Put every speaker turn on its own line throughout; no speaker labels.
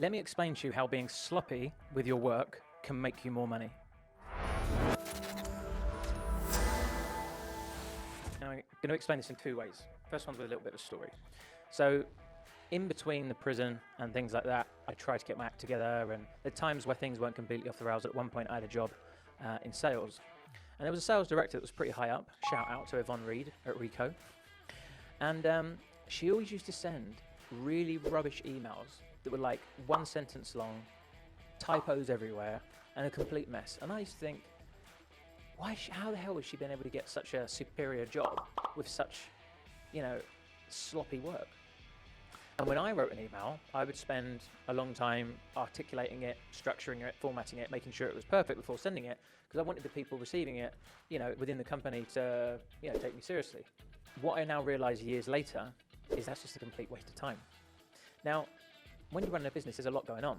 Let me explain to you how being sloppy with your work can make you more money. Now, I'm going to explain this in two ways. First one's with a little bit of a story. So, in between the prison and things like that, I tried to get my act together, and there are times where things weren't completely off the rails. At one point, I had a job in sales, and there was a sales director that was pretty high up. Shout out to Yvonne Reed at Rico. And she always used to send really rubbish emails that were like one sentence long, typos everywhere, and a complete mess. And I used to think, how the hell has she been able to get such a superior job with such, sloppy work? And when I wrote an email, I would spend a long time articulating it, structuring it, formatting it, making sure it was perfect before sending it, because I wanted the people receiving it, within the company to, take me seriously. What I now realize years later is that's just a complete waste of time. Now, when you're running a business, there's a lot going on,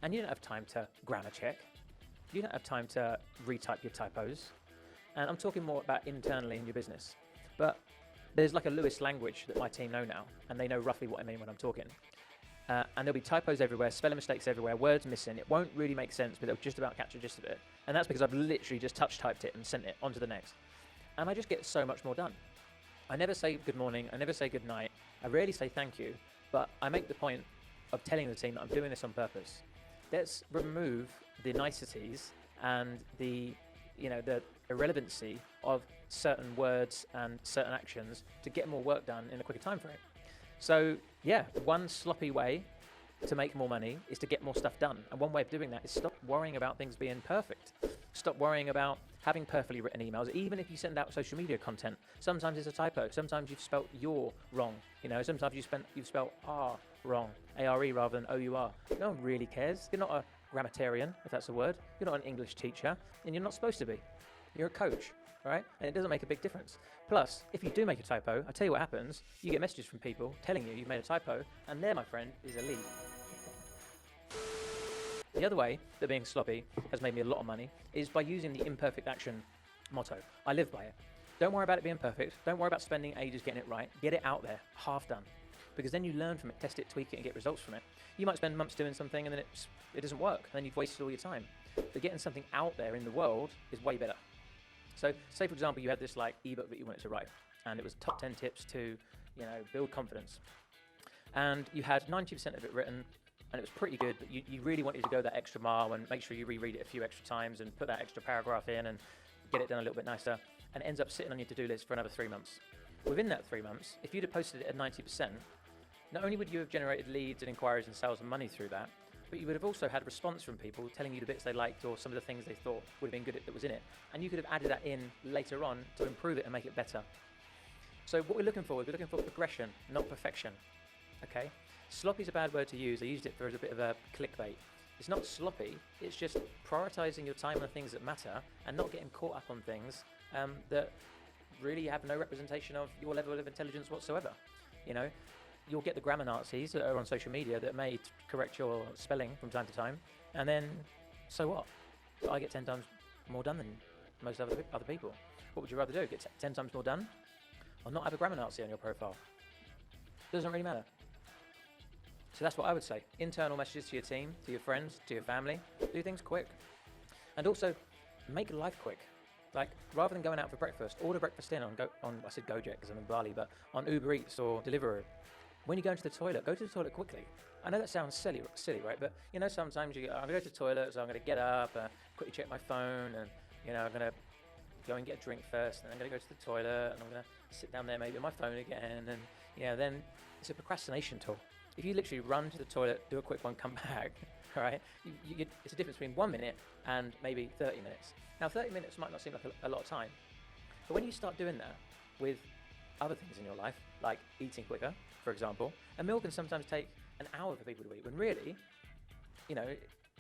and you don't have time to grammar check. You don't have time to retype your typos. And I'm talking more about internally in your business. But there's like a Lewis language that my team know now, and they know roughly what I mean when I'm talking. And there'll be typos everywhere, spelling mistakes everywhere, words missing. It won't really make sense, but they'll just about catch the gist of it. And that's because I've literally just touch-typed it and sent it on to the next. And I just get so much more done. I never say good morning, I never say good night, I rarely say thank you, but I make the point of telling the team that I'm doing this on purpose. Let's remove the niceties and the irrelevancy of certain words and certain actions to get more work done in a quicker time frame. So yeah, one sloppy way to make more money is to get more stuff done. And one way of doing that is stop worrying about things being perfect. Stop worrying about having perfectly written emails. Even if you send out social media content, sometimes it's a typo. Sometimes you've spelt your wrong. Sometimes you've spelt R wrong, A-R-E rather than O-U-R. No one really cares. You're not a grammatarian, if that's a word. You're not an English teacher, and you're not supposed to be. You're a coach, right? And it doesn't make a big difference. Plus, if you do make a typo, I tell you what happens. You get messages from people telling you you've made a typo, and there, my friend, is a lead. The other way that being sloppy has made me a lot of money is by using the imperfect action motto. I live by it. Don't worry about it being perfect. Don't worry about spending ages getting it right. Get it out there, half done. Because then you learn from it, test it, tweak it, and get results from it. You might spend months doing something and then it doesn't work, and then you've wasted all your time. But getting something out there in the world is way better. So say, for example, you had this ebook that you wanted to write, and it was top 10 tips to, build confidence. And you had 90% of it written, and it was pretty good, but you really wanted to go that extra mile and make sure you reread it a few extra times and put that extra paragraph in and get it done a little bit nicer, and it ends up sitting on your to-do list for another 3 months. Within that 3 months, if you'd have posted it at 90%, not only would you have generated leads and inquiries and sales and money through that, but you would have also had a response from people telling you the bits they liked or some of the things they thought would have been good that was in it. And you could have added that in later on to improve it and make it better. So what we're looking for progression, not perfection. Okay? Sloppy is a bad word to use. I used it as a bit of a clickbait. It's not sloppy, it's just prioritizing your time on the things that matter and not getting caught up on things that really have no representation of your level of intelligence whatsoever. You'll get the grammar Nazis that are on social media that may correct your spelling from time to time, and then, so what? I get 10 times more done than most other people. What would you rather do? Get 10 times more done? Or not have a grammar Nazi on your profile? Doesn't really matter. So that's what I would say. Internal messages to your team, to your friends, to your family. Do things quick. And also, make life quick. Rather than going out for breakfast, order breakfast in I said Gojek because I'm in Bali, but on Uber Eats or Deliveroo. When you go into the toilet, go to the toilet quickly. I know that sounds silly, right? But sometimes I'm going to go to the toilet, so I'm going to get up, quickly check my phone, and I'm going to go and get a drink first, and I'm going to go to the toilet, and I'm going to sit down there maybe on my phone again, and then it's a procrastination tool. If you literally run to the toilet, do a quick one, come back, right? It's a difference between 1 minute and maybe 30 minutes. Now, 30 minutes might not seem like a lot of time, but when you start doing that with other things in your life, like eating quicker, for example, a meal can sometimes take an hour for people to eat, when really,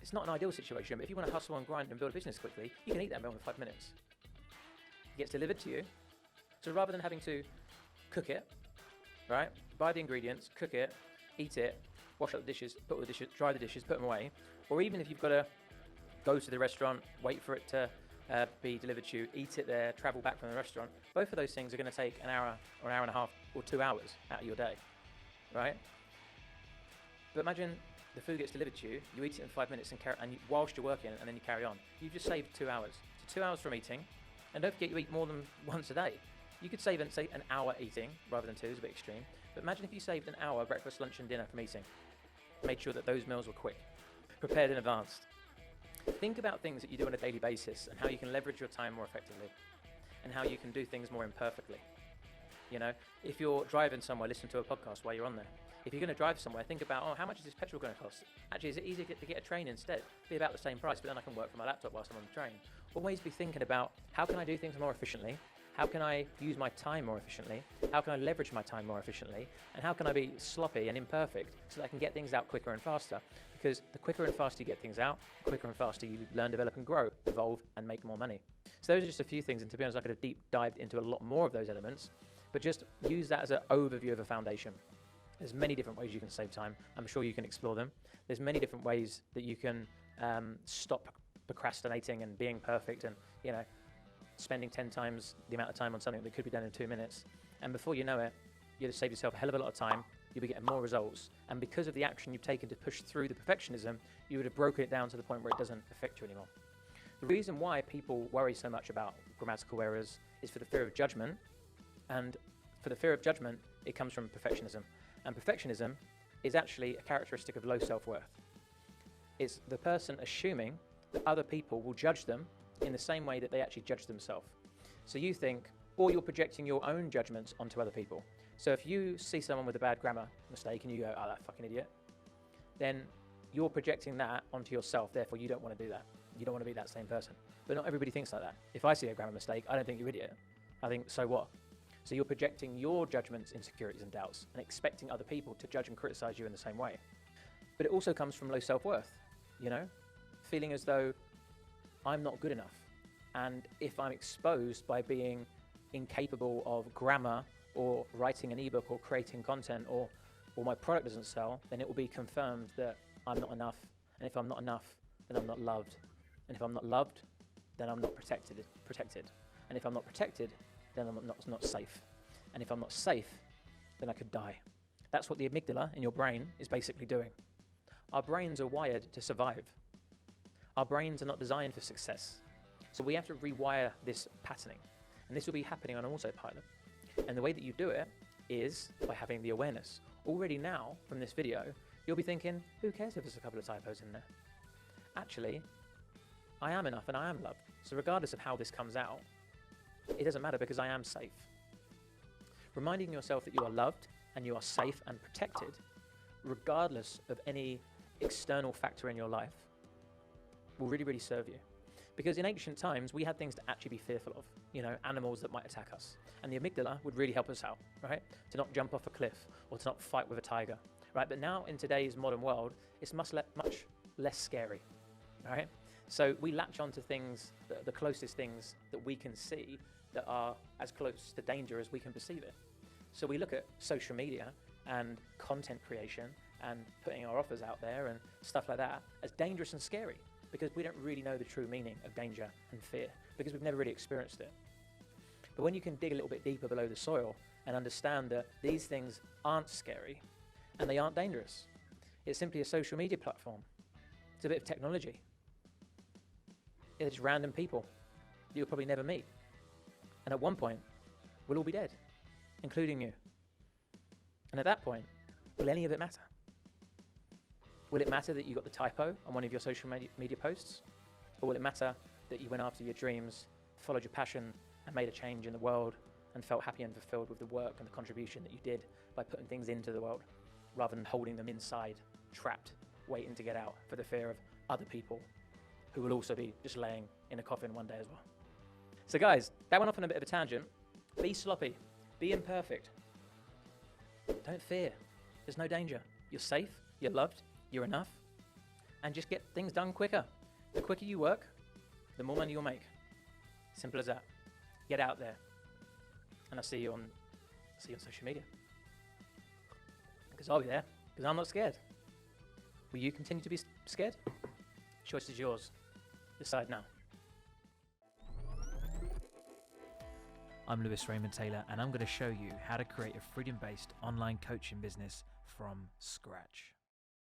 it's not an ideal situation, but if you want to hustle and grind and build a business quickly, you can eat that meal in 5 minutes. It gets delivered to you. So rather than having to cook it, right, buy the ingredients, cook it, eat it, wash up the dishes, put all the dishes, dry the dishes, put them away, or even if you've got to go to the restaurant, wait for it to be delivered to you, eat it there, travel back from the restaurant, both of those things are going to take an hour or an hour and a half or 2 hours out of your day, right? But imagine the food gets delivered to you, you eat it in 5 minutes whilst you're working, and then you carry on. You've just saved 2 hours. So 2 hours from eating, and don't forget you eat more than once a day. You could save, say, an hour eating rather than 2, it's a bit extreme. But imagine if you saved an hour breakfast, lunch and dinner from eating. Made sure that those meals were quick, prepared in advance. Think about things that you do on a daily basis and how you can leverage your time more effectively and how you can do things more imperfectly. You know, if you're driving somewhere, listen to a podcast while you're on there. If you're going to drive somewhere, think about, how much is this petrol going to cost? Actually, is it easier to get a train instead? Be about the same price, but then I can work from my laptop whilst I'm on the train. Always be thinking about, how can I do things more efficiently? How can I use my time more efficiently? How can I leverage my time more efficiently? And how can I be sloppy and imperfect so that I can get things out quicker and faster? Because the quicker and faster you get things out, the quicker and faster you learn, develop and grow, evolve and make more money. So those are just a few things, and to be honest, I could have deep dived into a lot more of those elements, but just use that as an overview of a foundation. There's many different ways you can save time. I'm sure you can explore them. There's many different ways that you can stop procrastinating and being perfect and, spending 10 times the amount of time on something that could be done in 2 minutes. And before you know it, you'll have saved yourself a hell of a lot of time. You'll be getting more results. And because of the action you've taken to push through the perfectionism, you would have broken it down to the point where it doesn't affect you anymore. The reason why people worry so much about grammatical errors is for the fear of judgment. And for the fear of judgment, it comes from perfectionism. And perfectionism is actually a characteristic of low self-worth. It's the person assuming that other people will judge them in the same way that they actually judge themselves. So you think, or you're projecting your own judgments onto other people. So if you see someone with a bad grammar mistake and you go, that fucking idiot, then you're projecting that onto yourself, therefore you don't want to do that. You don't want to be that same person. But not everybody thinks like that. If I see a grammar mistake, I don't think you're an idiot. I think, so what? So you're projecting your judgments, insecurities and doubts and expecting other people to judge and criticize you in the same way. But it also comes from low self-worth, feeling as though I'm not good enough. And if I'm exposed by being incapable of grammar or writing an ebook or creating content or my product doesn't sell, then it will be confirmed that I'm not enough. And if I'm not enough, then I'm not loved. And if I'm not loved, then I'm not protected. And if I'm not protected, then I'm not safe. And if I'm not safe, then I could die. That's what the amygdala in your brain is basically doing. Our brains are wired to survive. Our brains are not designed for success. So we have to rewire this patterning. And this will be happening on autopilot. And the way that you do it is by having the awareness. Already now, from this video, you'll be thinking, who cares if there's a couple of typos in there? Actually, I am enough and I am loved. So regardless of how this comes out, it doesn't matter because I am safe. Reminding yourself that you are loved and you are safe and protected, regardless of any external factor in your life, will really, really serve you. Because in ancient times, we had things to actually be fearful of, animals that might attack us. And the amygdala would really help us out, right? To not jump off a cliff or to not fight with a tiger, right? But now in today's modern world, it's much less scary, right? So we latch onto things, the closest things that we can see that are as close to danger as we can perceive it. So we look at social media and content creation and putting our offers out there and stuff like that as dangerous and scary because we don't really know the true meaning of danger and fear because we've never really experienced it. But when you can dig a little bit deeper below the soil and understand that these things aren't scary and they aren't dangerous, it's simply a social media platform. It's a bit of technology. It's random people you'll probably never meet. And at one point, we'll all be dead, including you. And at that point, will any of it matter? Will it matter that you got the typo on one of your social media posts? Or will it matter that you went after your dreams, followed your passion, and made a change in the world, and felt happy and fulfilled with the work and the contribution that you did by putting things into the world, rather than holding them inside, trapped, waiting to get out for the fear of other people who will also be just laying in a coffin one day as well. So guys, that went off on a bit of a tangent. Be sloppy, be imperfect. Don't fear, there's no danger. You're safe, you're loved, you're enough, and just get things done quicker. The quicker you work, the more money you'll make. Simple as that. Get out there. And I'll see you on social media. Because I'll be there, because I'm not scared. Will you continue to be scared? Choice is yours. Decide now.
I'm Raymond Taylor, and I'm going to show you how to create a freedom-based online coaching business from scratch.